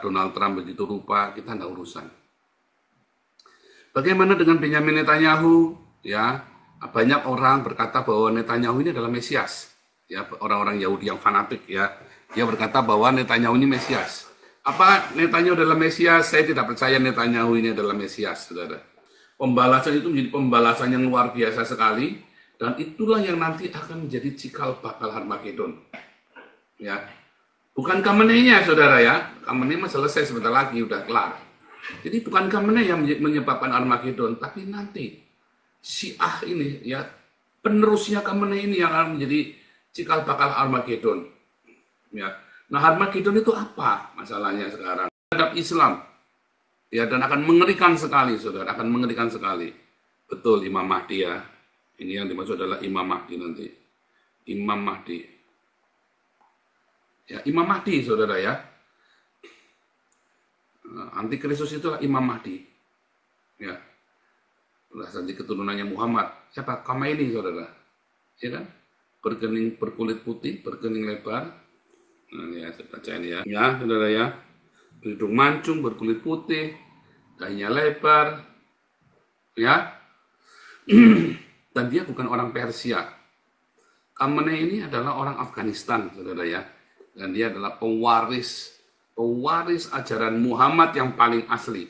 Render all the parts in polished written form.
Donald Trump begitu rupa, kita nggak urusan. Bagaimana dengan Benyamin Netanyahu? Ya, banyak orang berkata bahwa Netanyahu ini adalah Mesias. Ya, orang-orang Yahudi yang fanatik ya, dia berkata bahwa Netanyahu ini Mesias. Apa Netanyahu adalah Mesias? Saya tidak percaya Netanyahu ini adalah Mesias, saudara. Pembalasan itu menjadi pembalasan yang luar biasa sekali, dan itulah yang nanti akan menjadi cikal bakal Harmagedon. Ya, bukan Khamenei-nya, saudara ya. Khamenei mah selesai sebentar lagi, udah kelar. Jadi bukan Khamenei yang menyebabkan Armageddon, tapi nanti Syiah ini ya, penerusnya Khamenei ini yang akan menjadi cikal bakal Armageddon. Ya. Nah, Armageddon itu apa masalahnya sekarang? Terhadap Islam. Ya, dan akan mengerikan sekali, saudara, akan mengerikan sekali. Betul, Imam Mahdi ya. Ini yang dimaksud adalah Imam Mahdi nanti. Imam Mahdi. Ya, Imam Mahdi, saudara ya. Antikristus itulah Imam Mahdi. Ya. Nanti keturunannya Muhammad. Siapa? Khomeini, saudara. Ya kan? Berkening, berkulit putih, berkening lebar. Nah, ya, saya baca ini ya. Ya, saudara ya. Berhidung mancung, berkulit putih, dahinya lebar. Ya. Dan dia bukan orang Persia. Khamenei ini adalah orang Afghanistan, saudara ya. Dan dia adalah pewaris ajaran Muhammad yang paling asli.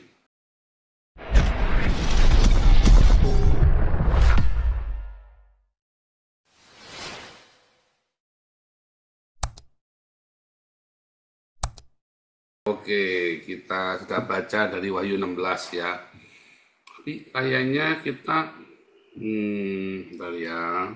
Oke, kita sudah baca dari Wahyu 16 ya. Tapi kayaknya kita bentar ya.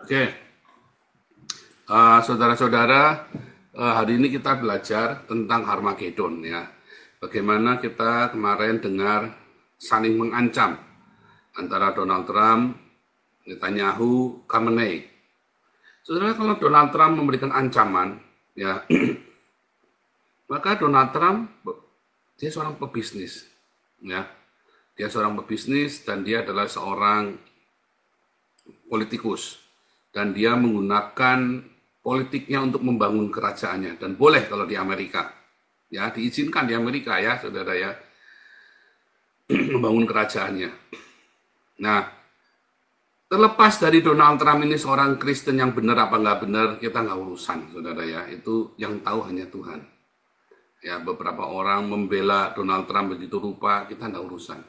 Oke, saudara-saudara, hari ini kita belajar tentang Harmagedon ya. Bagaimana kita kemarin dengar saling mengancam antara Donald Trump, Netanyahu, Khamenei. Saudara, kalau Donald Trump memberikan ancaman, ya, maka Donald Trump dia seorang pebisnis, ya, dia seorang pebisnis dan dia adalah seorang politikus dan dia menggunakan politiknya untuk membangun kerajaannya dan boleh kalau di Amerika ya, diizinkan di Amerika ya saudara ya, membangun kerajaannya. Nah, terlepas dari Donald Trump ini seorang Kristen yang benar apa nggak benar, kita nggak urusan saudara ya, itu yang tahu hanya Tuhan ya. Beberapa orang membela Donald Trump begitu rupa, kita nggak urusan.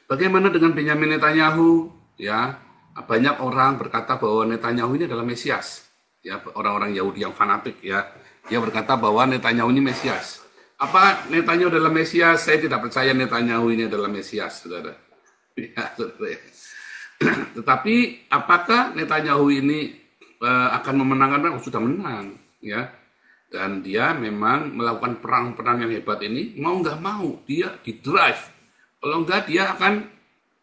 Bagaimana dengan Benyamin Netanyahu? Ya, banyak orang berkata bahwa Netanyahu ini adalah Mesias. Ya, orang-orang Yahudi yang fanatik ya, dia berkata bahwa Netanyahu ini Mesias. Apa Netanyahu adalah Mesias? Saya tidak percaya Netanyahu ini adalah Mesias, saudara. Ya, saudara. Tetapi apakah Netanyahu ini akan memenangkan perang? Sudah menang, ya. Dan dia memang melakukan perang-perang yang hebat ini, mau nggak mau dia di-drive. Kalau enggak dia akan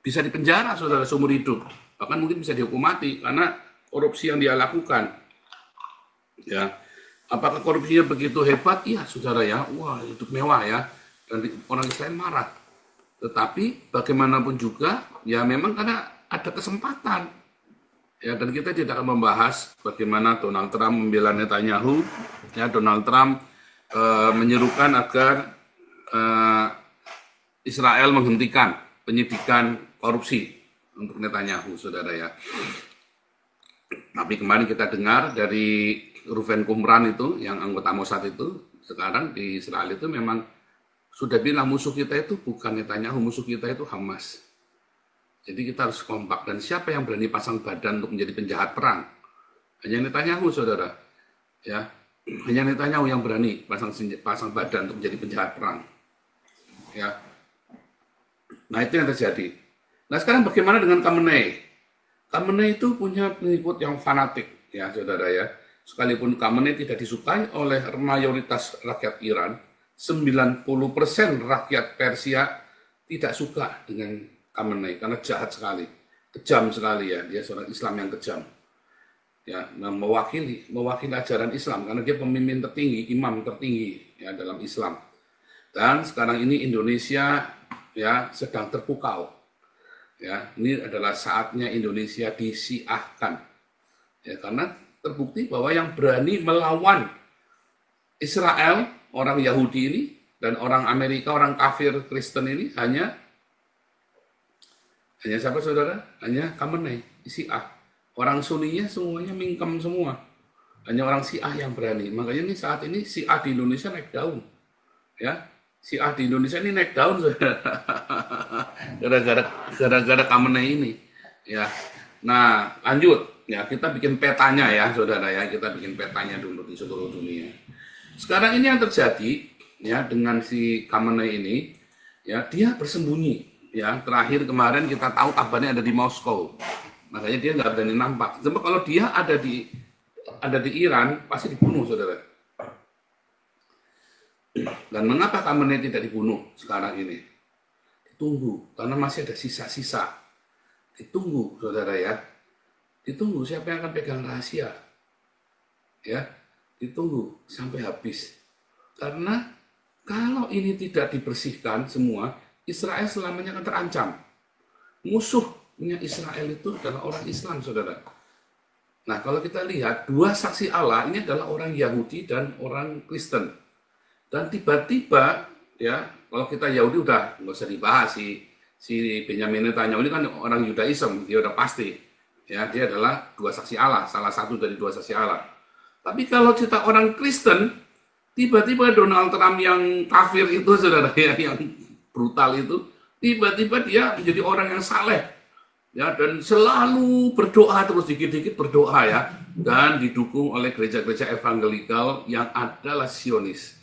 bisa dipenjara saudara seumur hidup, bahkan mungkin bisa dihukum mati karena korupsi yang dia lakukan. Ya, apakah korupsinya begitu hebat? Iya saudara ya, wah hidup mewah ya, dan orang Israel marah. Tetapi bagaimanapun juga, ya memang karena ada kesempatan. Ya, dan kita tidak akan membahas bagaimana Donald Trump membela Netanyahu. Ya, Donald Trump menyerukan agar eh, Israel menghentikan penyidikan korupsi untuk Netanyahu, saudara ya. Tapi kemarin kita dengar dari Ruven Kumran itu, yang anggota Mossad itu, sekarang di Israel itu memang sudah bilang musuh kita itu bukan Netanyahu, musuh kita itu Hamas. Jadi kita harus kompak. Dan siapa yang berani pasang badan untuk menjadi penjahat perang? Hanya Netanyahu, saudara. Ya, hanya Netanyahu yang berani pasang badan untuk menjadi penjahat perang. Ya, nah itu yang terjadi. Nah sekarang bagaimana dengan Khamenei? Khamenei itu punya pengikut yang fanatik, ya saudara ya. Sekalipun Khamenei tidak disukai oleh mayoritas rakyat Iran, 90% rakyat Persia tidak suka dengan Khamenei karena jahat sekali, kejam sekali ya. Dia seorang Islam yang kejam. Ya, mewakili ajaran Islam karena dia pemimpin tertinggi, imam tertinggi ya dalam Islam. Dan sekarang ini Indonesia ya sedang terpukau. Ya, ini adalah saatnya Indonesia disiahkan. Ya, karena terbukti bahwa yang berani melawan Israel, orang Yahudi ini, dan orang Amerika, orang kafir Kristen ini hanya siapa saudara? Hanya Khamenei, Syiah. Orang Sunninya semuanya mingkem semua. Hanya orang Syiah yang berani. Makanya ini saat ini Syiah di Indonesia naik daun. Ya, Syiah di Indonesia ini naik daun gara-gara Khamenei ini. Ya, nah lanjut. Ya, kita bikin petanya ya, saudara ya. Kita bikin petanya dulu di seluruh dunia. Sekarang ini yang terjadi ya dengan si Khamenei ini, ya dia bersembunyi. Ya, terakhir kemarin kita tahu kabarnya ada di Moskow. Makanya dia nggak berani nampak. Sebab kalau dia ada di Iran, pasti dibunuh, saudara. Dan mengapa Khamenei tidak dibunuh sekarang ini? Ditunggu, karena masih ada sisa-sisa. Ditunggu, saudara ya. Ditunggu siapa yang akan pegang rahasia. Ya, ditunggu sampai habis. Karena kalau ini tidak dibersihkan semua, Israel selamanya akan terancam. Musuhnya Israel itu adalah orang Islam, saudara. Nah, kalau kita lihat, dua saksi Allah ini adalah orang Yahudi dan orang Kristen. Dan tiba-tiba, ya, kalau kita Yahudi udah nggak usah dibahas, si Benyamin Netanyahu ini kan orang Yudaism, dia udah pasti. Ya, dia adalah dua saksi Allah, salah satu dari dua saksi Allah. Tapi kalau kita orang Kristen, tiba-tiba Donald Trump yang kafir itu, saudara, ya, yang brutal itu, tiba-tiba dia menjadi orang yang saleh, ya, dan selalu berdoa terus, dikit-dikit berdoa ya, dan didukung oleh gereja-gereja evangelikal yang adalah Zionis.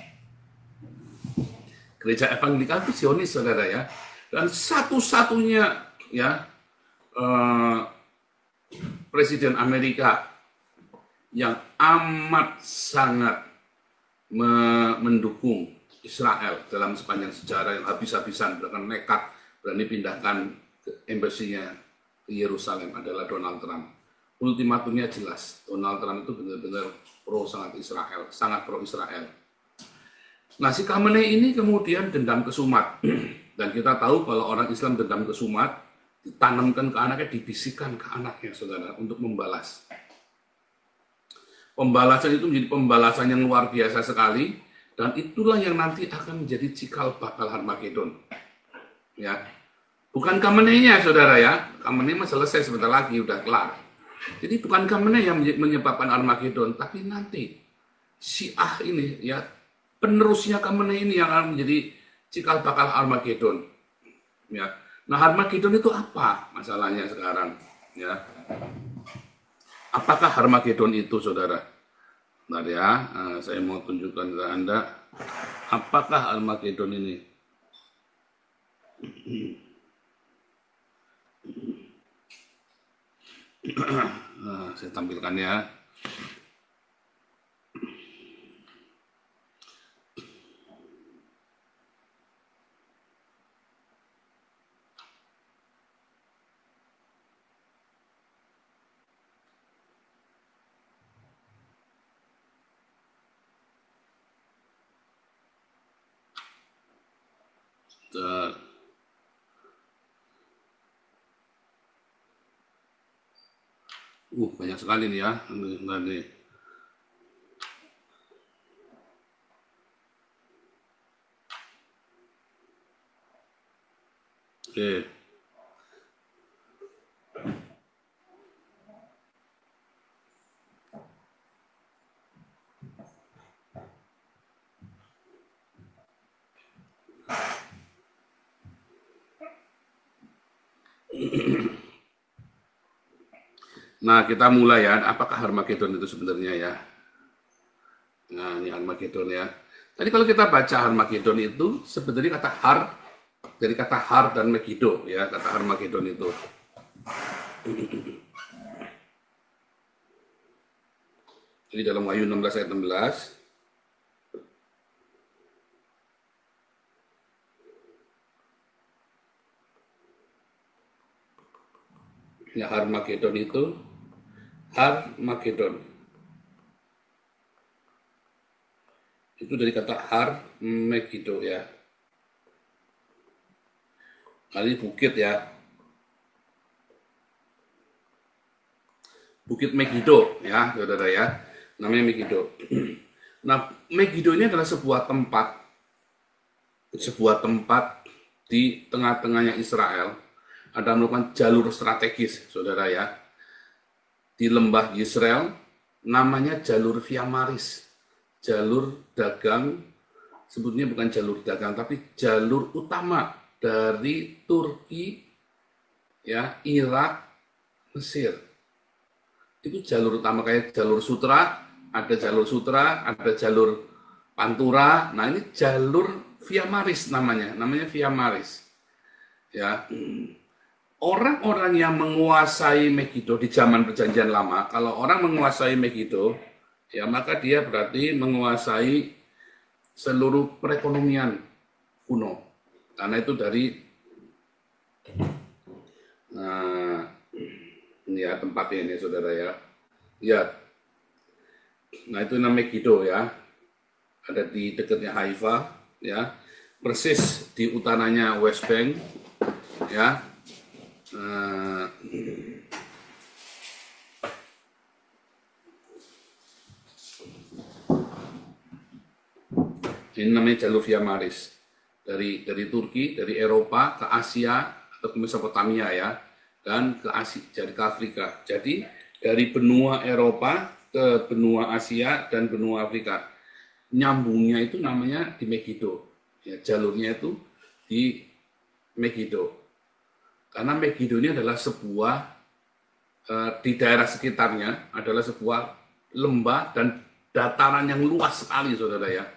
Gereja evangelikal itu Zionis, saudara ya, dan satu-satunya ya Presiden Amerika yang amat sangat mendukung Israel dalam sepanjang sejarah, yang habis-habisan bahkan nekat berani pindahkan embasinya ke Yerusalem adalah Donald Trump. Ultimatumnya jelas, Donald Trump itu benar-benar sangat pro Israel. Nah, si Khamenei ini kemudian dendam kesumat. Dan kita tahu kalau orang Islam dendam kesumat, ditanamkan ke anaknya, dibisikkan ke anaknya, saudara, untuk membalas. Pembalasan itu menjadi pembalasan yang luar biasa sekali, dan itulah yang nanti akan menjadi cikal bakal Harmagedon. Ya, bukan Khamenei-nya, saudara ya. Khamenei mah selesai sebentar lagi, udah kelar. Jadi bukan Khamenei yang menyebabkan Harmagedon, tapi nanti Syiah ini, ya, penerusnya Khamenei ini yang akan menjadi cikal bakal Harmagedon. Ya, nah Harmagedon itu apa masalahnya sekarang? Ya, apakah Harmagedon itu, saudara? Bentar ya, saya mau tunjukkan ke Anda. Apakah Harmagedon ini? Saya tampilkan ya. Banyak sekali nih ya. Nih. Oke. Nah, kita mulai ya. Apakah Harmagedon itu sebenarnya ya? Nah, ini Harmagedon ya. Tadi kalau kita baca Harmagedon itu sebenarnya kata har dari kata har dan Megiddo ya, kata Harmagedon itu. Jadi dalam Wahyu 16 ayat 16 ya, Harmagedon itu Harmagedon itu dari kata har Megiddo ya. Kali bukit ya, Bukit Megiddo ya, saudara ya, namanya Megiddo. Nah, Megiddo ini adalah sebuah tempat di tengah-tengahnya Israel. Ada merupakan jalur strategis, saudara ya, di lembah Israel, namanya jalur Via Maris, jalur dagang. Sebetulnya bukan jalur dagang, tapi jalur utama dari Turki, ya, Irak, Mesir. Itu jalur utama, kayak jalur sutra, ada jalur pantura. Nah, ini jalur Via Maris namanya Via Maris. Ya, orang-orang yang menguasai Megiddo di zaman Perjanjian Lama, kalau orang menguasai Megiddo, ya maka dia berarti menguasai seluruh perekonomian kuno. Karena itu dari ini ya tempatnya ini, saudara ya. Ya, nah itu namanya Megiddo ya. Ada di dekatnya Haifa, ya, persis di utaranya West Bank, ya. Ini namanya jalur Via Maris dari Turki, dari Eropa ke Asia atau ke Mesopotamia ya, dan ke Asia, jadi ke Afrika. Jadi dari benua Eropa ke benua Asia dan benua Afrika, nyambungnya itu namanya di Megiddo. Ya, jalurnya itu di Megiddo. Karena Megiddo ini adalah sebuah di daerah sekitarnya adalah sebuah lembah dan dataran yang luas sekali, saudara ya.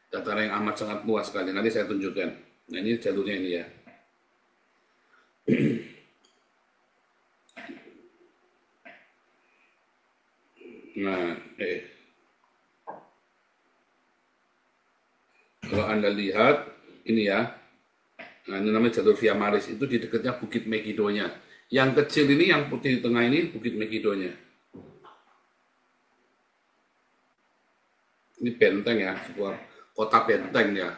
Dataran yang amat sangat luas sekali. Nanti saya tunjukkan. Nah, ini jalurnya ini ya. Nah, kalau Anda lihat ini ya. Nah, ini namanya jalur Via Maris, itu di dekatnya Bukit Megiddo-nya. Yang kecil ini, yang putih di tengah ini, Bukit Megiddo-nya. Ini benteng ya, sebuah kota benteng ya,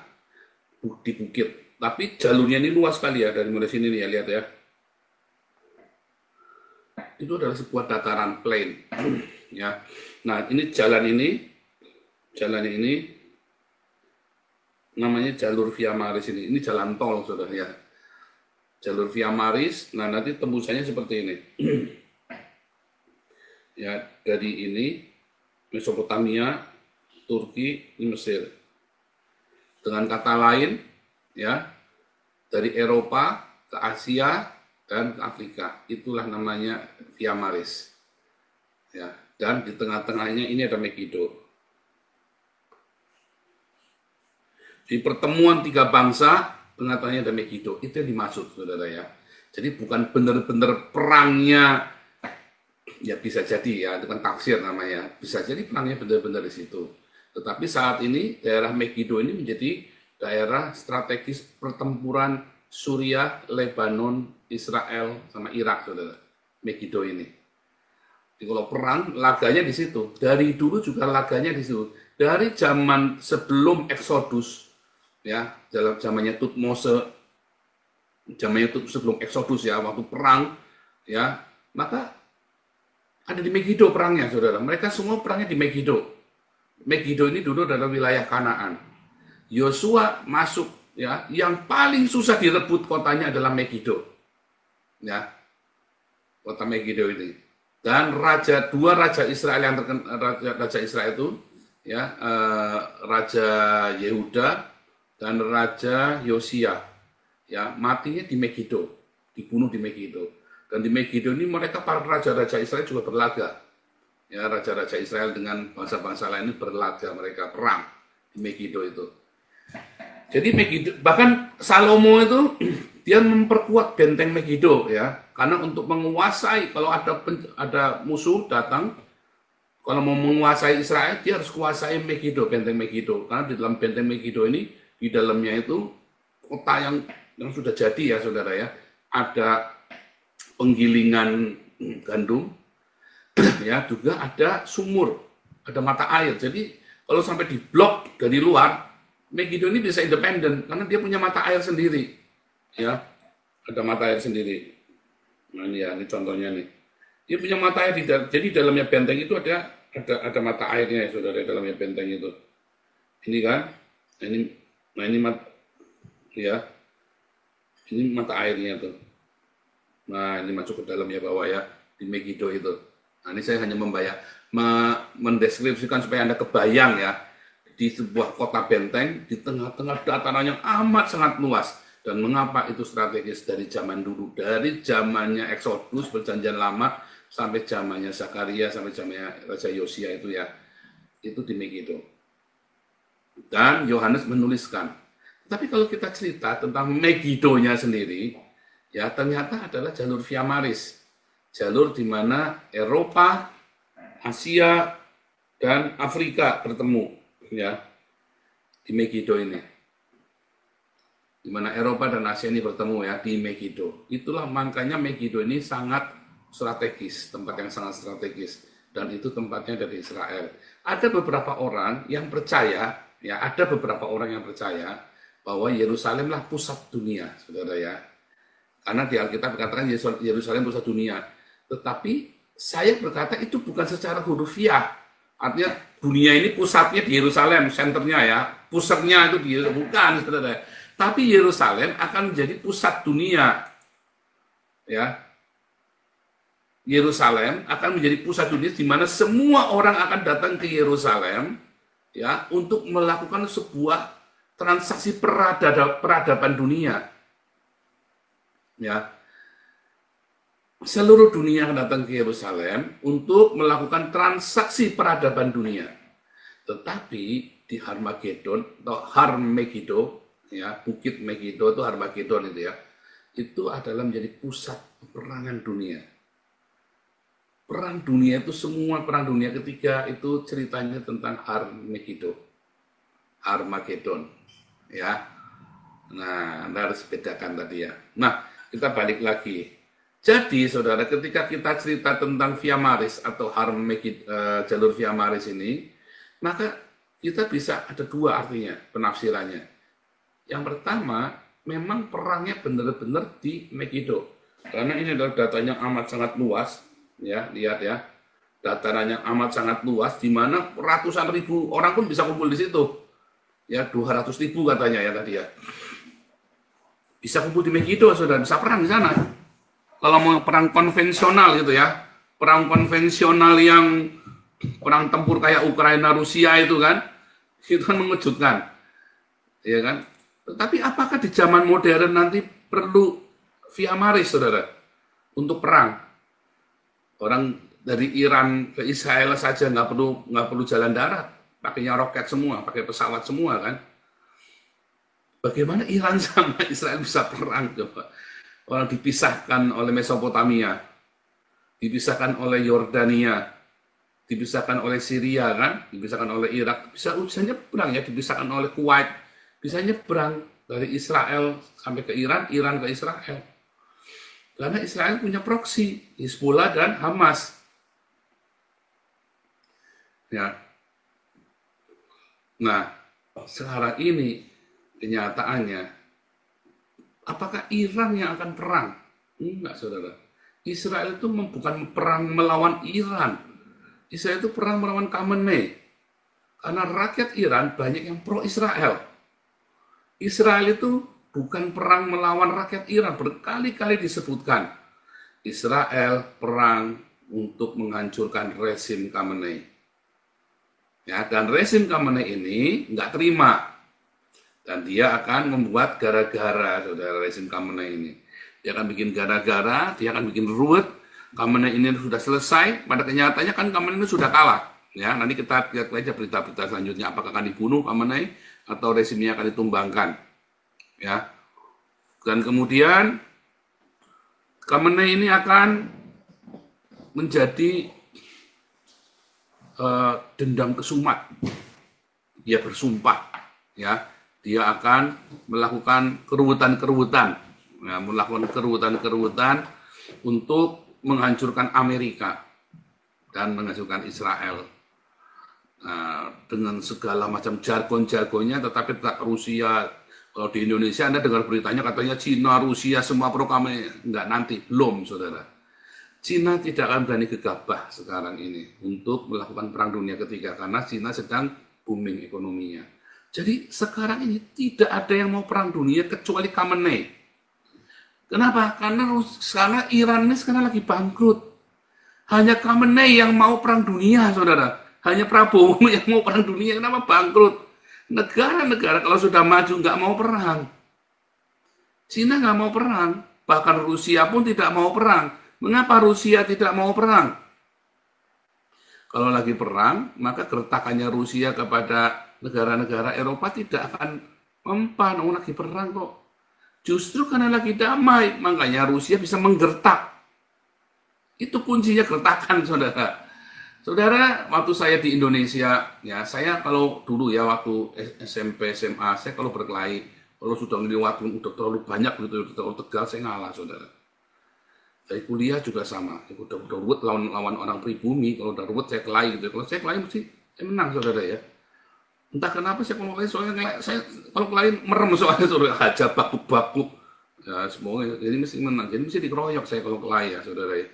di bukit. Tapi jalurnya ini luas sekali ya, dari mulai sini nih ya, lihat ya. Itu adalah sebuah dataran plain. Ya. Nah, ini jalan ini namanya jalur Via Maris ini. Ini jalan tol, saudara ya. Jalur Via Maris. Nah, nanti tembusannya seperti ini. Ya, dari ini Mesopotamia, Turki, ini Mesir. Dengan kata lain, ya, dari Eropa ke Asia dan ke Afrika. Itulah namanya Via Maris. Ya, dan di tengah-tengahnya ini ada Megiddo. Di pertemuan tiga bangsa, tengah-tengahnya ada Megiddo. Itu yang dimaksud, saudara ya. Jadi bukan benar-benar perangnya, ya bisa jadi ya, itu kan tafsir namanya. Bisa jadi perangnya benar-benar di situ. Tetapi saat ini daerah Megiddo ini menjadi daerah strategis pertempuran Suriah, Lebanon, Israel, sama Irak, saudara. Megiddo ini. Jadi kalau perang, laganya di situ. Dari dulu juga laganya di situ. Dari zaman sebelum Exodus, ya, dalam zamannya Tutmose, sebelum Exodus ya, waktu perang, ya, maka ada di Megiddo perangnya, saudara. Mereka semua perangnya di Megiddo. Megiddo ini dulu adalah wilayah Kanaan. Yosua masuk ya, yang paling susah direbut kotanya adalah Megiddo. Ya, kota Megiddo ini. Dan dua raja Israel yang raja Israel itu, ya, Raja Yehuda dan Raja Yosia, ya, matinya di Megiddo, dibunuh di Megiddo. Dan di Megiddo ini mereka para raja-raja Israel juga berlaga. Ya, raja-raja Israel dengan bangsa-bangsa lain ini berlaga, mereka perang di Megiddo itu. Jadi Megiddo, bahkan Salomo itu dia memperkuat benteng Megiddo, ya, karena untuk menguasai, kalau ada musuh datang, kalau mau menguasai Israel, dia harus kuasai Megiddo, benteng Megiddo, karena di dalam benteng Megiddo ini, di dalamnya itu kota yang sudah jadi, ya saudara, ya, ada penggilingan gandum, ya, juga ada sumur, ada mata air. Jadi kalau sampai diblok dari luar, Megiddo ini bisa independen karena dia punya mata air sendiri, ya, ada mata air sendiri. Nah ini ya, ini contohnya nih. Dia punya mata air jadi dalamnya benteng itu ada mata airnya, ya, saudara, dalamnya benteng itu. Ini kan, ini mata, ya, ini mata airnya tuh. Nah ini masuk ke dalam ya bawah ya di Megiddo itu. Nah ini saya hanya mendeskripsikan supaya Anda kebayang ya, di sebuah kota benteng di tengah-tengah dataran yang amat sangat luas. Dan mengapa itu strategis dari zaman dulu, dari zamannya Exodus, perjanjian lama, sampai zamannya Zakaria, sampai zamannya Raja Yosia itu ya, itu di Megiddo. Dan Yohanes menuliskan. Tapi kalau kita cerita tentang Megiddo-nya sendiri, ya ternyata adalah jalur Via Maris, jalur di mana Eropa, Asia, dan Afrika bertemu, ya, di Megiddo ini, di mana Eropa dan Asia ini bertemu ya di Megiddo. Itulah makanya Megiddo ini sangat strategis, tempat yang sangat strategis, dan itu tempatnya dari Israel. Ada beberapa orang yang percaya, ya, ada beberapa orang yang percaya bahwa Yerusalemlah pusat dunia, saudara ya. Karena di Alkitab dikatakan Yerusalem pusat dunia. Tetapi saya berkata itu bukan secara hurufiah. Artinya dunia ini pusatnya di Yerusalem, senternya ya, pusatnya itu di Yerusalem, bukan, saudara. Tapi Yerusalem akan menjadi pusat dunia, ya. Yerusalem akan menjadi pusat dunia di mana semua orang akan datang ke Yerusalem, ya, untuk melakukan sebuah transaksi peradaban dunia, ya. Seluruh dunia akan datang ke Yerusalem untuk melakukan transaksi peradaban dunia. Tetapi di Harmagedon atau Har Megiddo, ya, Bukit Megiddo itu Harmagedon itu ya, itu adalah menjadi pusat peperangan dunia. Perang dunia itu, semua perang dunia ketiga itu ceritanya tentang Har Megiddo, Harmagedon, ya. Nah, Anda harus bedakan tadi ya. Nah, kita balik lagi. Jadi, saudara, ketika kita cerita tentang Via Maris atau jalur Via Maris ini, maka kita bisa ada dua artinya, penafsirannya. Yang pertama, memang perangnya benar-benar di Megiddo. Karena ini adalah datanya amat sangat luas, ya, lihat ya. Datarannya amat sangat luas, di mana ratusan ribu orang pun bisa kumpul di situ. Ya, 200.000 katanya ya tadi ya. Bisa kumpul di Megiddo, saudara, bisa perang di sana. Kalau mau perang konvensional gitu ya, perang konvensional yang perang tempur kayak Ukraina Rusia itu kan mengejutkan, ya kan. Tetapi apakah di zaman modern nanti perlu Via Maris, saudara, untuk perang? Orang dari Iran ke Israel saja nggak perlu jalan darat, pakainya roket semua, pakai pesawat semua kan. Bagaimana Iran sama Israel bisa perang coba? Orang dipisahkan oleh Mesopotamia, dipisahkan oleh Yordania, dipisahkan oleh Syria kan, dipisahkan oleh Irak, bisa nyebrang ya, dipisahkan oleh Kuwait, bisa nyebrang dari Israel sampai ke Iran, Iran ke Israel. Karena Israel punya proksi, Hizbullah dan Hamas. Ya. Nah, sekarang ini kenyataannya, apakah Iran yang akan perang? Enggak, saudara. Israel itu bukan perang melawan Iran. Israel itu perang melawan Khamenei. Karena rakyat Iran banyak yang pro-Israel. Israel itu bukan perang melawan rakyat Iran, berkali-kali disebutkan. Israel perang untuk menghancurkan rezim Khamenei. Ya, dan rezim Khamenei ini nggak terima. Dan dia akan membuat gara-gara, saudara, rezim Khamenei ini. Dia akan bikin gara-gara, dia akan bikin ruwet. Khamenei ini sudah selesai, pada kenyataannya kan Khamenei ini sudah kalah. Ya, nanti kita lihat aja berita-berita selanjutnya, apakah akan dibunuh Khamenei atau rezimnya akan ditumbangkan. Ya, dan kemudian Khamenei ini akan menjadi dendam kesumat. Dia bersumpah, ya, dia akan melakukan keruwetan-keruwetan, ya, untuk menghancurkan Amerika dan menghancurkan Israel. Dengan segala macam jargon-jargonnya, tetapi tetap Rusia. Kalau di Indonesia Anda dengar beritanya katanya Cina, Rusia semua pro Khamenei. Enggak, nanti belum, saudara. Cina tidak akan berani gegabah sekarang ini untuk melakukan perang dunia ketiga karena Cina sedang booming ekonominya. Jadi sekarang ini tidak ada yang mau perang dunia kecuali Khamenei. Kenapa? Karena Iran ini sekarang lagi bangkrut. Hanya Khamenei yang mau perang dunia, saudara. Hanya Prabowo yang mau perang dunia. Kenapa bangkrut? Negara-negara kalau sudah maju nggak mau perang. Cina nggak mau perang. Bahkan Rusia pun tidak mau perang. Mengapa Rusia tidak mau perang? Kalau lagi perang, maka gertakannya Rusia kepada negara-negara Eropa tidak akan mempan. Oh, lagi perang kok. Justru karena lagi damai, makanya Rusia bisa menggertak. Itu kuncinya gertakan, saudara. Saudara, waktu saya di Indonesia, ya saya kalau dulu ya waktu SMP, SMA, saya kalau berkelahi, kalau sudah waktu udah terlalu banyak gitu, terlalu tegal, saya ngalah, saudara. Dari kuliah juga sama, udah ruwet lawan orang pribumi, kalau udah ruwet saya kelahi gitu. Kalau saya kelahi mesti saya menang, saudara ya. Entah kenapa saya kalau kelahi, soalnya saya kalau kelahi merem soalnya, saudara, hajar bakuk-bakuk. Ya semuanya, jadi mesti menang, jadi mesti dikeroyok saya kalau kelahi ya, saudara ya.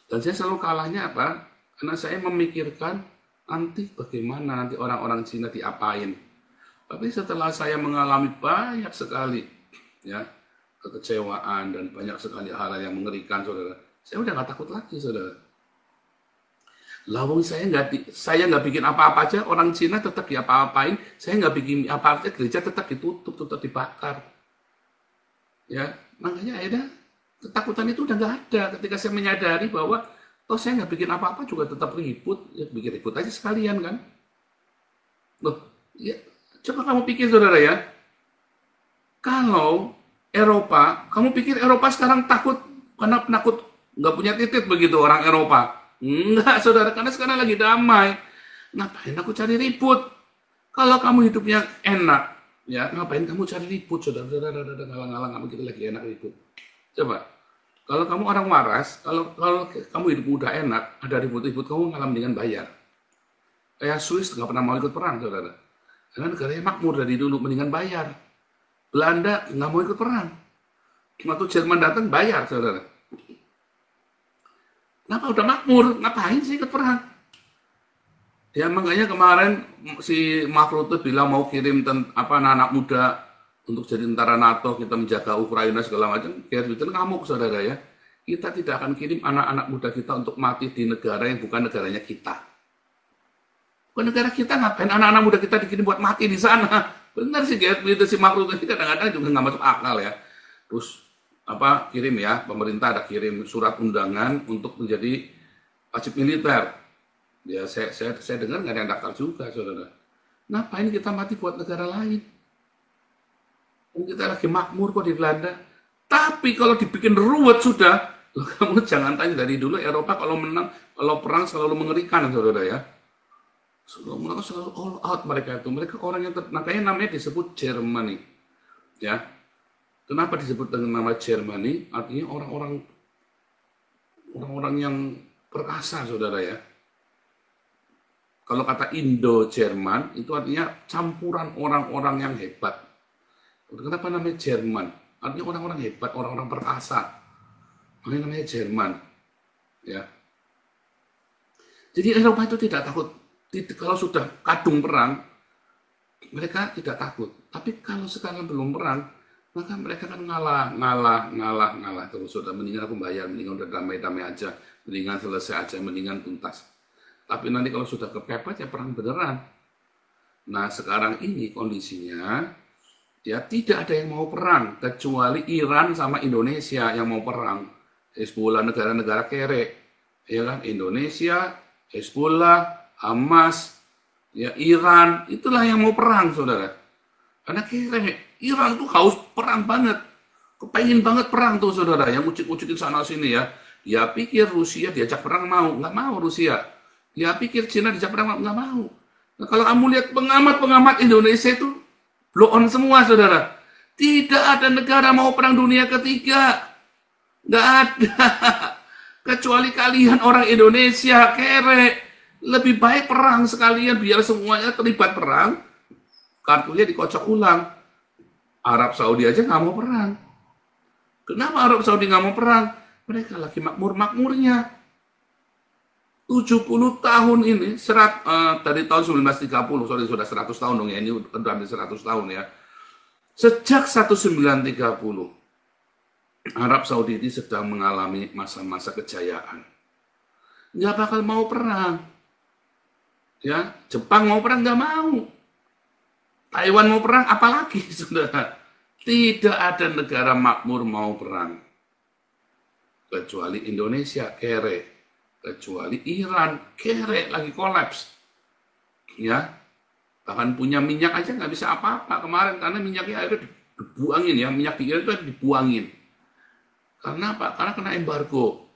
Dan saya selalu kalahnya apa? Karena saya memikirkan nanti bagaimana nanti orang-orang Cina diapain. Tapi setelah saya mengalami banyak sekali ya kekecewaan dan banyak sekali hal yang mengerikan, saudara, saya udah nggak takut lagi, saudara. Lawang saya nggak bikin apa-apa aja, orang Cina tetap diapa-apain. Saya nggak bikin apa-apa aja, gereja tetap ditutup, tetap dibakar. Ya, makanya akhirnya ketakutan itu udah nggak ada ketika saya menyadari bahwa toh saya nggak bikin apa-apa juga tetap ribut, ya bikin ribut aja sekalian kan. Loh, ya coba kamu pikir, saudara ya, kalau Eropa, kamu pikir Eropa sekarang takut karena penakut nggak punya titik begitu orang Eropa? Enggak, saudara, karena sekarang lagi damai. Ngapain aku cari ribut? Kalau kamu hidupnya enak, ya ngapain kamu cari ribut, saudara? Ngalang-ngalang kamu kita lagi enak ribut. Coba, kalau kamu orang waras, kalau kamu hidup udah enak, ada ribut-ribut, kamu malah mendingan bayar. Kayak Swiss nggak pernah mau ikut perang, saudara. Karena negaranya makmur dari dulu, mendingan bayar. Belanda nggak mau ikut perang. Waktu Jerman datang bayar, saudara. Kenapa udah makmur? Ngapain sih ikut perang? Ya makanya kemarin si Mark Rutte bilang mau kirim anak-anak muda untuk jadi tentara NATO, kita menjaga Ukraina segala macam. Gerd Wilders ngamuk, saudara ya. Kita tidak akan kirim anak-anak muda kita untuk mati di negara yang bukan negaranya kita. Bukan negara kita, ngapain anak-anak muda kita dikirim buat mati di sana? Benar sih, Gerd Wilders si Mark Rutte ini kadang-kadang juga nggak masuk akal ya. Terus kirim ya, pemerintah ada kirim surat undangan untuk menjadi wajib militer. Ya saya dengar nggak ada yang daftar juga, saudara. Ngapain kita mati buat negara lain? Kita lagi makmur kok di Belanda. Tapi kalau dibikin ruwet sudah, kamu jangan tanya, dari dulu Eropa kalau menang, kalau perang selalu mengerikan, saudara ya. Selalu all out mereka itu. Mereka orang yang makanya namanya disebut Germany. Ya. Kenapa disebut dengan nama Germany? Artinya orang-orang yang perkasa, saudara ya. Kalau kata Indo-Jerman itu artinya campuran orang-orang yang hebat. Kenapa namanya Jerman? Artinya orang-orang hebat, orang-orang perkasa. Makanya namanya Jerman. Ya. Jadi Eropa itu tidak takut. Kalau sudah kadung perang, mereka tidak takut. Tapi kalau sekarang belum perang, maka mereka kan ngalah terus. Sudah mendingan aku bayar, mendingan udah damai-damai aja, mendingan selesai aja, mendingan tuntas. Tapi nanti kalau sudah kepepet ya perang beneran. Nah sekarang ini kondisinya ya tidak ada yang mau perang kecuali Iran sama Indonesia yang mau perang. Hezbollah negara-negara kere, ya kan? Indonesia, Hezbollah, Hamas, ya Iran, itulah yang mau perang, saudara. Karena kere, Iran tuh haus perang banget, kepengen banget perang tuh, saudara. Yang ucit-ucitin sana sini ya. Dia pikir Rusia diajak perang mau, nggak mau Rusia. Dia pikir Cina diajak perang nggak mau. Nah, kalau kamu lihat pengamat-pengamat Indonesia itu blow on semua, saudara. Tidak ada negara mau perang dunia ketiga. Nggak ada. Kecuali kalian orang Indonesia, kere. Lebih baik perang sekalian, biar semuanya terlibat perang. Kartunya dikocok ulang. Arab Saudi aja nggak mau perang. Kenapa Arab Saudi nggak mau perang? Mereka lagi makmur-makmurnya. 70 tahun ini, dari tahun 1930, sorry sudah 100 tahun dong ya, ini udah hampir 100 tahun ya. Sejak 1930, Arab Saudi ini sedang mengalami masa-masa kejayaan. Nggak bakal mau perang. Ya, Jepang mau perang nggak mau. Taiwan mau perang, apalagi saudara. Tidak ada negara makmur mau perang. Kecuali Indonesia, kere. Kecuali Iran, kere lagi kolaps. Ya, bahkan punya minyak aja nggak bisa apa-apa kemarin karena minyaknya akhirnya dibuangin ya, minyak di Iran itu dibuangin. Karena apa? Karena kena embargo.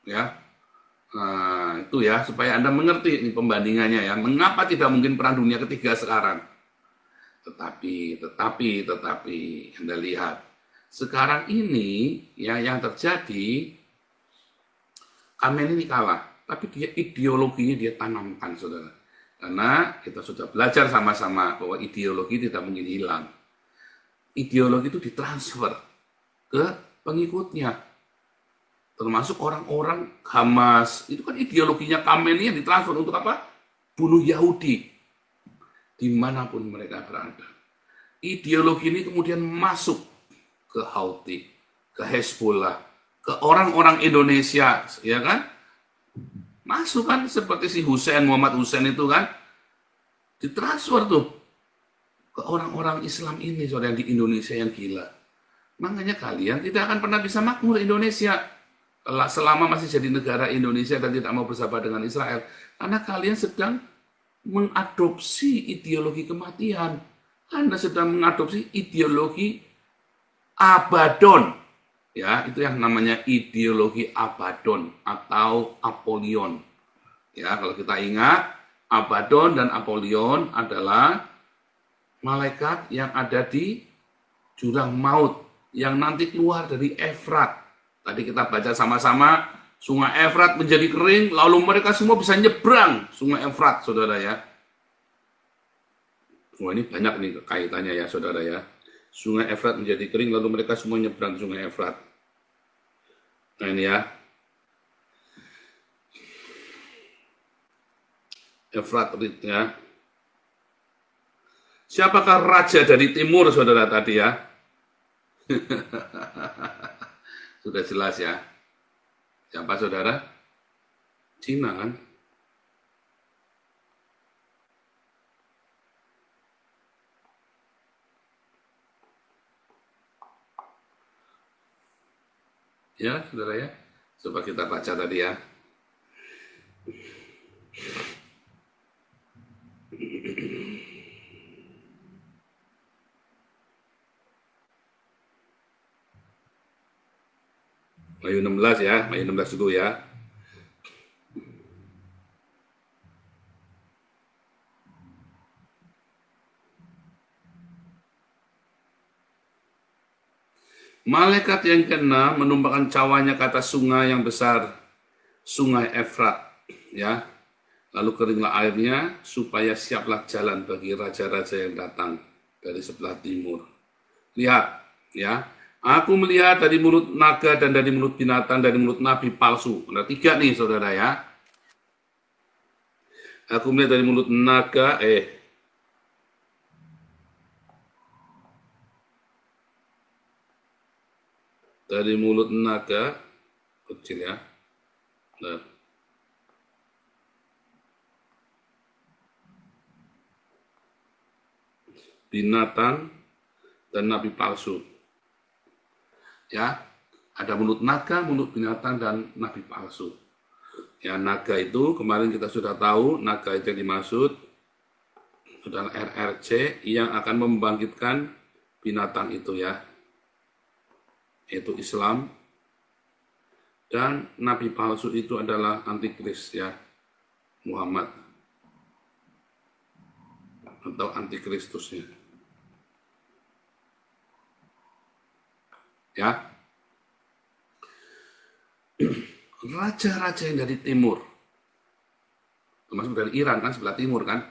Ya, nah, itu ya supaya Anda mengerti ini pembandingannya ya. Mengapa tidak mungkin perang dunia ketiga sekarang? Tetapi Anda lihat sekarang ini ya yang terjadi. Amin ini kalah, tapi dia ideologinya dia tanamkan, saudara. Karena kita sudah belajar sama-sama bahwa ideologi tidak mungkin hilang. Ideologi itu ditransfer ke pengikutnya. Termasuk orang-orang Hamas. Itu kan ideologinya Khamenei yang ditransfer untuk apa? Bunuh Yahudi. Dimanapun mereka berada. Ideologi ini kemudian masuk ke Houthi, ke Hezbollah, ke orang-orang Indonesia, ya kan? Masuk kan seperti si Muhammad Hussein itu kan ditransfer tuh ke orang-orang Islam ini, saudara, yang di Indonesia yang gila. Makanya kalian tidak akan pernah bisa makmur Indonesia selama masih jadi negara Indonesia dan tidak mau bersahabat dengan Israel, karena kalian sedang mengadopsi ideologi kematian. Anda sedang mengadopsi ideologi Abaddon. Ya, itu yang namanya ideologi Abaddon atau Apollyon. Ya, kalau kita ingat, Abaddon dan Apollyon adalah malaikat yang ada di jurang maut yang nanti keluar dari Efrat. Tadi kita baca sama-sama, Sungai Efrat menjadi kering, lalu mereka semua bisa nyebrang Sungai Efrat, saudara ya. Wah, ini banyak nih kaitannya ya, saudara ya. Sungai Efrat menjadi kering, lalu mereka semua nyebrang Sungai Efrat. Nah ini ya, Efrat ya. Siapakah raja dari timur, saudara tadi ya? Sudah jelas ya. Siapa, saudara? Cina kan? Ya, saudara ya. Coba kita baca tadi ya. Wahyu 16 ya, Wahyu 16 dulu ya. Malaikat yang keenam menumpahkan cawanya ke atas sungai yang besar, Sungai Efrat, ya. Lalu keringlah airnya supaya siaplah jalan bagi raja-raja yang datang dari sebelah timur. Lihat, ya. Aku melihat dari mulut naga dan dari mulut binatang, dari mulut nabi palsu. Ada 3 nih, saudara ya. Aku melihat dari mulut naga, dari mulut naga kecil ya. Nah, binatang dan nabi palsu. Ya, ada mulut naga, mulut binatang dan nabi palsu. Ya, naga itu kemarin kita sudah tahu, naga itu yang dimaksud adalah RRC yang akan membangkitkan binatang itu ya, yaitu Islam. Dan nabi palsu itu adalah antikris ya, Muhammad atau antikristusnya. Ya, raja-raja yang dari timur, termasuk dari Iran kan, sebelah timur kan.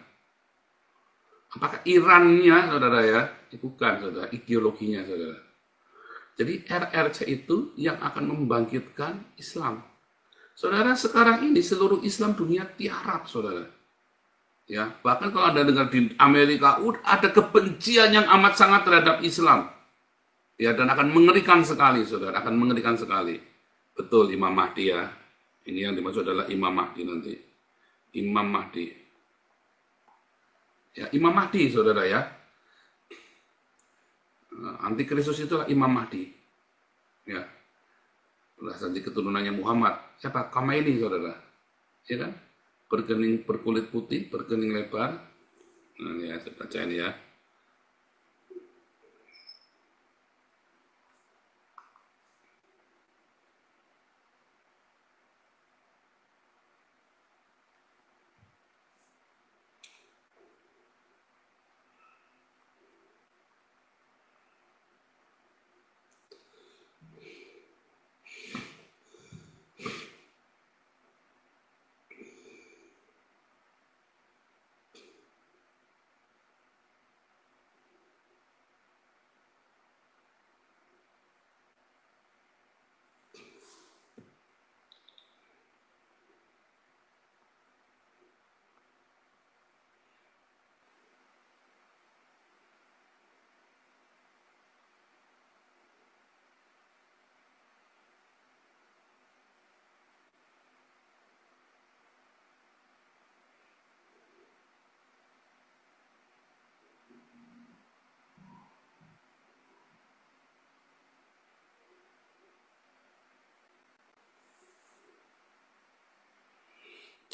Apakah Irannya, saudara ya? Bukan, saudara. Ideologinya, saudara. Jadi RRC itu yang akan membangkitkan Islam. Saudara, sekarang ini seluruh Islam dunia tiarap, saudara. Ya, bahkan kalau Anda dengar di Amerika, ada kebencian yang amat sangat terhadap Islam. Ya, dan akan mengerikan sekali, saudara. Akan mengerikan sekali. Betul, Imam Mahdi ya. Ini yang dimaksud adalah Imam Mahdi nanti. Imam Mahdi. Ya, Imam Mahdi, saudara ya. Antikristus itulah Imam Mahdi. Ya. Berasal dari keturunannya Muhammad. Siapa? Khomeini, saudara. Ya kan? Berkulit putih, berkening lebar. Nah, ya, saya baca ini ya.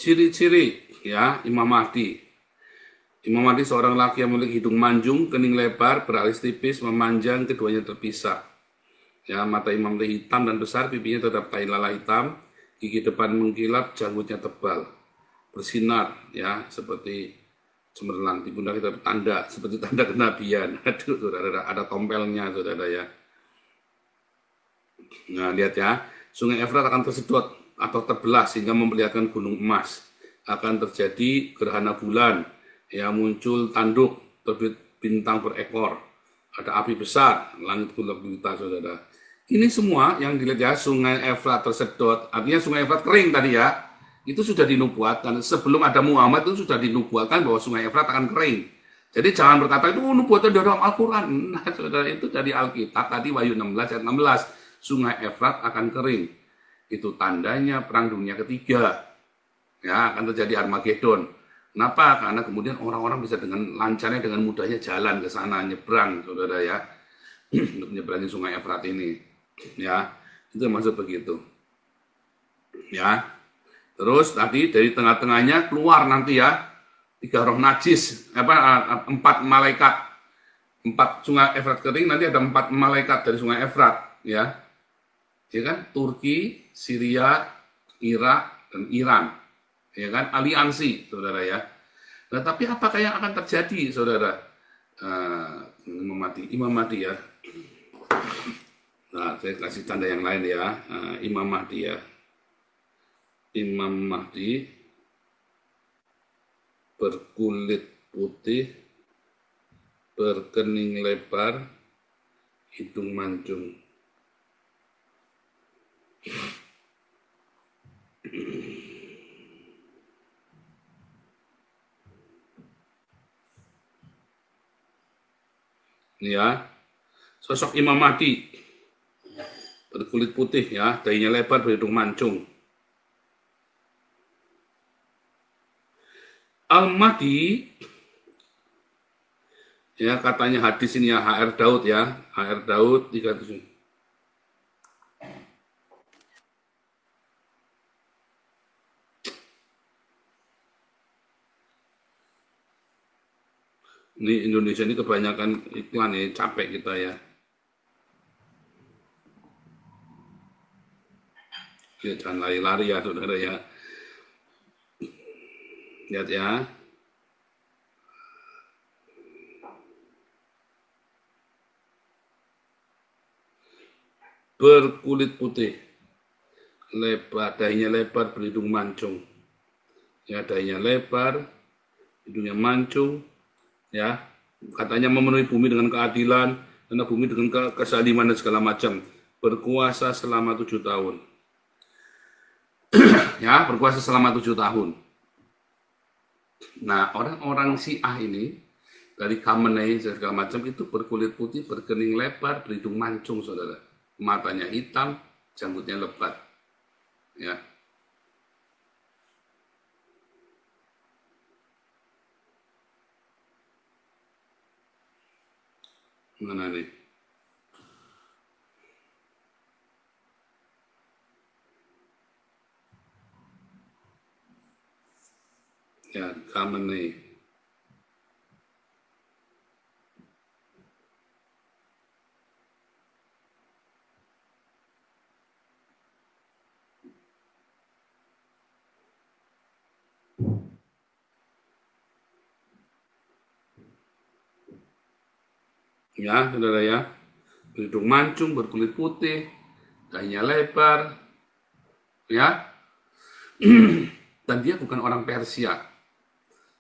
Ciri-ciri ya Imam Mahdi. Imam Mahdi seorang laki yang memiliki hidung manjung, kening lebar, beralis tipis, memanjang, keduanya terpisah. Ya, mata Imam Mahdi hitam dan besar, pipinya terdapat tai lalat hitam, gigi depan mengkilap, janggutnya tebal, bersinar ya seperti cemerlang. Di pundak kita tanda seperti tanda kenabian. Aduh, saudara, ada tompelnya, saudara ya. Nah, lihat ya, Sungai Efrat akan tersedot atau terbelah sehingga memperlihatkan gunung emas. Akan terjadi gerhana bulan, ya muncul tanduk, terbit bintang berekor, ada api besar, langit gelap gulita, saudara. Ini semua yang dilihat ya, Sungai Efrat tersedot, artinya Sungai Efrat kering tadi ya, itu sudah dinubuatkan. Sebelum ada Muhammad itu sudah dinubuatkan bahwa Sungai Efrat akan kering. Jadi jangan berkata itu nubuatan dari Al-Quran. Nah, saudara, itu dari Alkitab tadi Wahyu 16 ayat 16. Sungai Efrat akan kering. Itu tandanya perang dunia ketiga. Ya, akan terjadi Armageddon. Kenapa? Karena kemudian orang-orang bisa dengan lancarnya, dengan mudahnya jalan ke sana, nyebrang, saudara ya. Untuk menyeberangi Sungai Efrat ini. Ya, itu maksud begitu. Ya. Terus tadi dari tengah-tengahnya keluar nanti ya 3 roh najis, 4 malaikat. 4 Sungai Efrat kering, nanti ada 4 malaikat dari Sungai Efrat, ya. Ya kan? Turki, Syria, Irak, dan Iran. Ya kan? Aliansi, saudara ya. Nah, tapi apakah yang akan terjadi, saudara? Imam Mahdi ya. Nah, saya kasih tanda yang lain ya. Imam Mahdi ya. Imam Mahdi berkulit putih, berkening lebar, hidung mancung. Ini ya, sosok Imam Mahdi. berkulit putih ya, dahinya lebar, berhidung mancung. Al-Mahdi, ya katanya hadis ini ya, HR Daud ya, HR Daud 37. Ini Indonesia ini kebanyakan iklan ya, capek kita ya. Ya jangan lari-lari ya saudara ya. Lihat ya. Berkulit putih, lebar, dahinya lebar, berhidung mancung. Ya, dahinya lebar, hidungnya mancung, ya. Katanya memenuhi bumi dengan keadilan, karena bumi dengan kesaliman dan segala macam. Berkuasa selama 7 tahun. Ya, berkuasa selama 7 tahun. Nah, orang-orang Syiah ini, dari Khamenei segala macam itu berkulit putih, berkening lebar, berhidung mancung, saudara. Matanya hitam, janggutnya lebat. Ya. Mana nih? Ya, Khamenei. Ya, saudara ya. Berhidung mancung, berkulit putih, dahinya lebar, ya. Dan dia bukan orang Persia.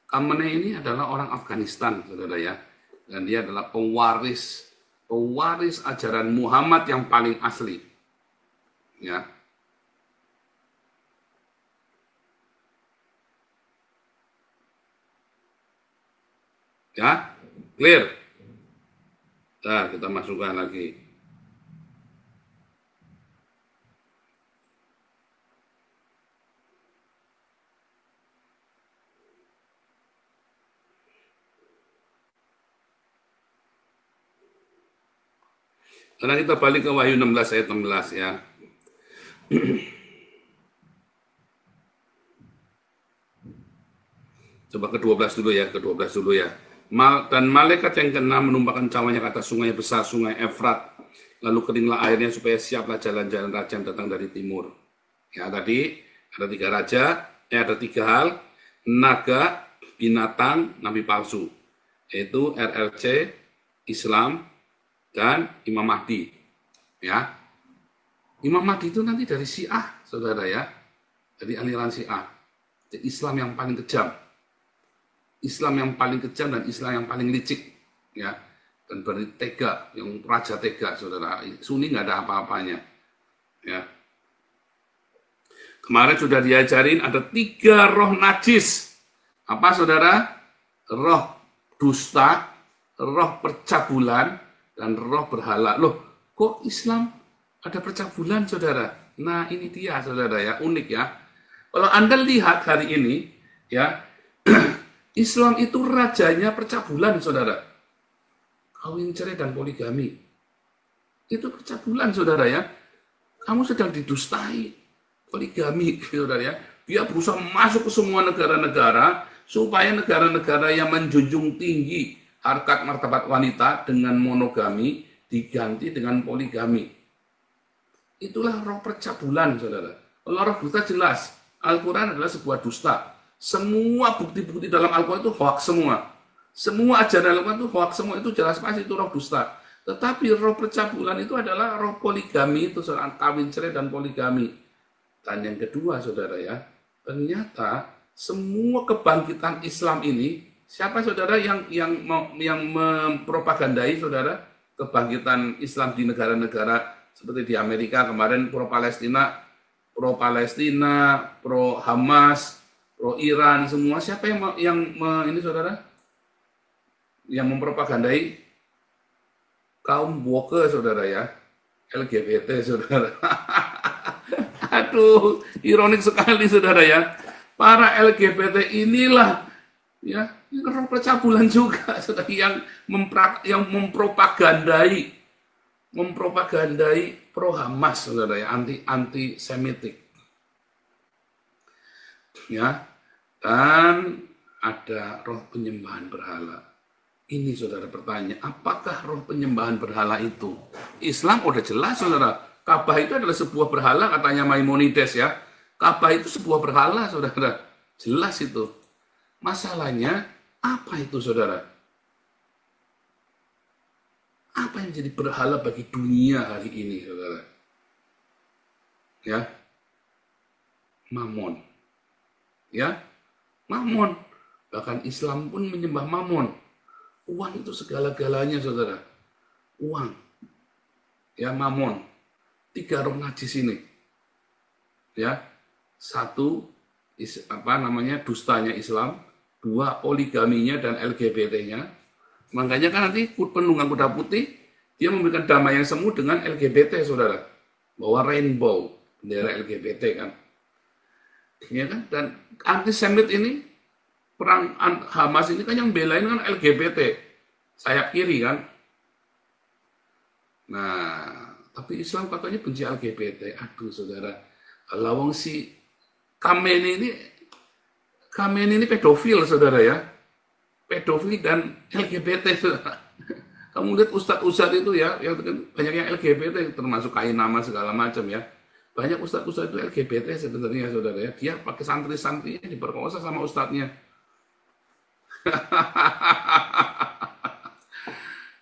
Khamenei ini adalah orang Afghanistan, saudara ya. Dan dia adalah pewaris ajaran Muhammad yang paling asli. Ya. Ya, clear. Nah, kita masukkan lagi. Karena kita balik ke Wahyu 16 ayat 16 ya. Coba ke-12 dulu ya, ke-12 dulu ya. Dan malaikat yang keenam menumpahkan cawanya ke atas sungai besar, sungai Efrat. Lalu keninglah airnya supaya siaplah jalan-jalan raja yang datang dari timur. Ya, tadi ada 3 raja, ada 3 hal, naga, binatang, nabi palsu. Yaitu RRC, Islam, dan Imam Mahdi. Ya. Imam Mahdi itu nanti dari Syiah, saudara ya. Dari aliran Syiah. Islam yang paling kejam. Islam yang paling kejam dan Islam yang paling licik, ya, dan berani tega, yang raja tega, saudara. Sunni nggak ada apa-apanya, ya. Kemarin sudah diajarin ada 3 roh najis. Apa, saudara? Roh dusta, roh percabulan, dan roh berhala. Loh, kok Islam ada percabulan, saudara? Nah, ini dia, saudara ya, unik ya. Kalau Anda lihat hari ini, ya. Islam itu rajanya percabulan, saudara. Kawin cerai dan poligami. Itu percabulan, saudara ya. Kamu sedang didustai. Poligami, saudara ya. Dia berusaha masuk ke semua negara-negara, supaya negara-negara yang menjunjung tinggi harkat martabat wanita dengan monogami, diganti dengan poligami. Itulah roh percabulan, saudara. Kalau roh dusta jelas. Al-Quran adalah sebuah dusta. Semua bukti-bukti dalam Al-Quran itu hoax semua. Semua ajaran Al-Quran itu hoax semua, itu jelas pasti itu roh dusta. Tetapi roh percabulan itu adalah roh poligami, itu soal kawin cerai dan poligami. Dan yang kedua, saudara ya, ternyata semua kebangkitan Islam ini, siapa saudara yang mempropagandai, saudara, kebangkitan Islam di negara-negara seperti di Amerika kemarin pro-Palestina, pro-Hamas, pro-Iran, semua siapa yang ini saudara? Yang mempropagandai kaum woke, saudara ya. LGBT, saudara. Aduh, ironik sekali, saudara ya. Para LGBT inilah ya roh pecah bulan juga, saudara, yang mempropagandai pro Hamas, saudara ya, anti Semitik, ya. Dan ada roh penyembahan berhala. Ini, saudara, bertanya, apakah roh penyembahan berhala itu? Islam udah jelas, saudara. Ka'bah itu adalah sebuah berhala, katanya Maimonides ya. Ka'bah itu sebuah berhala, saudara. Jelas itu. Masalahnya, apa itu, saudara? Apa yang jadi berhala bagi dunia hari ini, saudara? Ya, Mamon. Ya, Mamon. Bahkan Islam pun menyembah Mamon. Uang itu segala-galanya, saudara. Uang. Ya, Mamon. 3 roh najis ini. Ya. 1, dustanya Islam. 2, poligaminya dan LGBT-nya. Makanya kan nanti penunggang kuda putih, dia memberikan damai yang semu dengan LGBT, saudara. Bawa rainbow, bendera LGBT kan. Ya kan? Dan antisemit ini, perang Hamas ini kan yang belain kan LGBT, sayap kiri kan. Nah, tapi Islam katanya benci LGBT. Aduh, saudara, lawang si Khamenei ini pedofil, saudara ya, pedofil dan LGBT, saudara. Kamu lihat ustadz-ustadz itu ya, yang banyak yang LGBT, termasuk kain nama segala macam ya. Banyak ustadz-ustadz itu LGBT sebenarnya, saudara ya. Dia pakai santri-santrinya diperkosa sama ustadznya.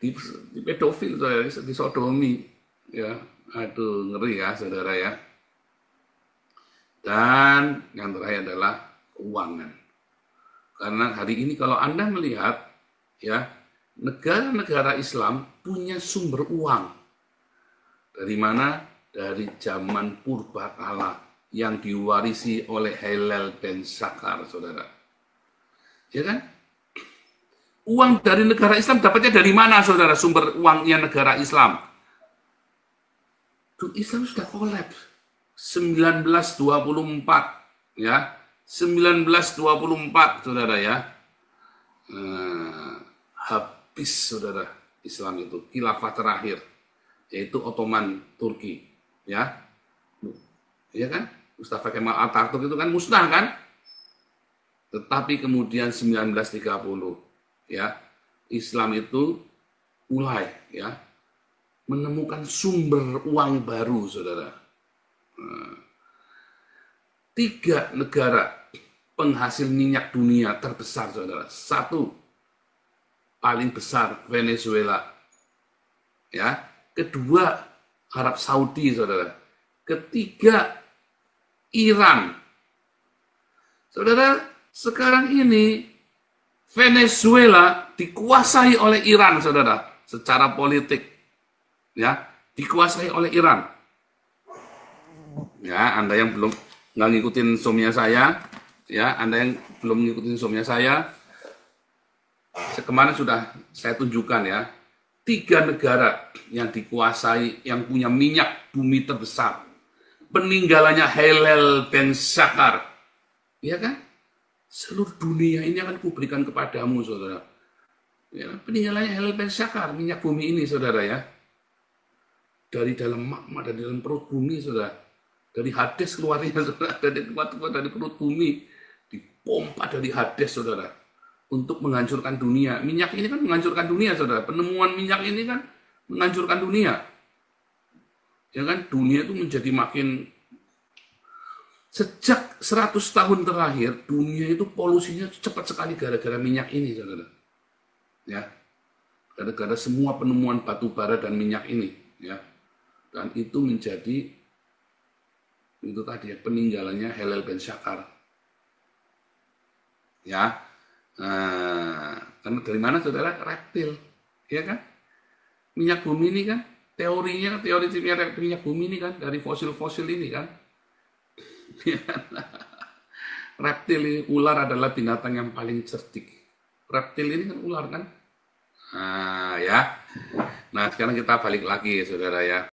di pedofil, saudara, di sodomi ya. Aduh, ngeri ya, saudara ya. Dan yang terakhir adalah keuangan. Karena hari ini kalau Anda melihat ya, negara-negara Islam punya sumber uang. Dari mana? Dari zaman purbakala yang diwarisi oleh Hillel bin Syakkar, saudara. Ya kan? Uang dari negara Islam dapatnya dari mana, saudara? Sumber uangnya negara Islam. Islam sudah kolaps 1924 ya. 1924, saudara ya. Habis, saudara, Islam itu khilafah terakhir, yaitu Ottoman Turki ya. Ya kan? Mustafa Kemal Atatürk itu kan musnah kan? Tetapi kemudian 1930 ya, Islam itu mulai ya menemukan sumber uang baru, saudara. 3 negara penghasil minyak dunia terbesar, saudara. 1 paling besar Venezuela, ya. 2 Arab Saudi, saudara. 3 Iran. Saudara, sekarang ini Venezuela dikuasai oleh Iran, saudara, secara politik, ya, dikuasai oleh Iran. Ya, Anda yang belum nggak ngikutin Zoom-nya saya, ya, Anda yang belum ngikutin Zoom-nya saya, kemarin sudah saya tunjukkan ya, 3 negara yang dikuasai, yang punya minyak bumi terbesar. Peninggalannya Hillel bin Syakkar, ya kan? Seluruh dunia ini akan kuberikan kepadamu, saudara. Ya, peninggalannya Hillel bin Syakkar, minyak bumi ini, saudara ya. Dari dalam magma, dari dalam perut bumi, saudara. Dari Hades keluarnya, saudara. Dari perut bumi, dipompa dari Hades, saudara. Untuk menghancurkan dunia. Minyak ini kan menghancurkan dunia, saudara. Penemuan minyak ini kan menghancurkan dunia. Ya kan, dunia itu menjadi makin, sejak 100 tahun terakhir, dunia itu polusinya cepat sekali gara-gara minyak ini, saudara. Ya, gara-gara semua penemuan batu bara dan minyak ini, ya. Dan itu menjadi, itu tadi ya, peninggalannya Hillel bin Syakkar. Ya, karena dari mana, saudara? Reptil, ya kan? Minyak bumi ini kan, teori minyak bumi ini kan, dari fosil-fosil ini kan. Reptil ini, ular adalah binatang yang paling cerdik. Reptil ini kan ular kan. Ya. Nah, sekarang kita balik lagi, saudara ya.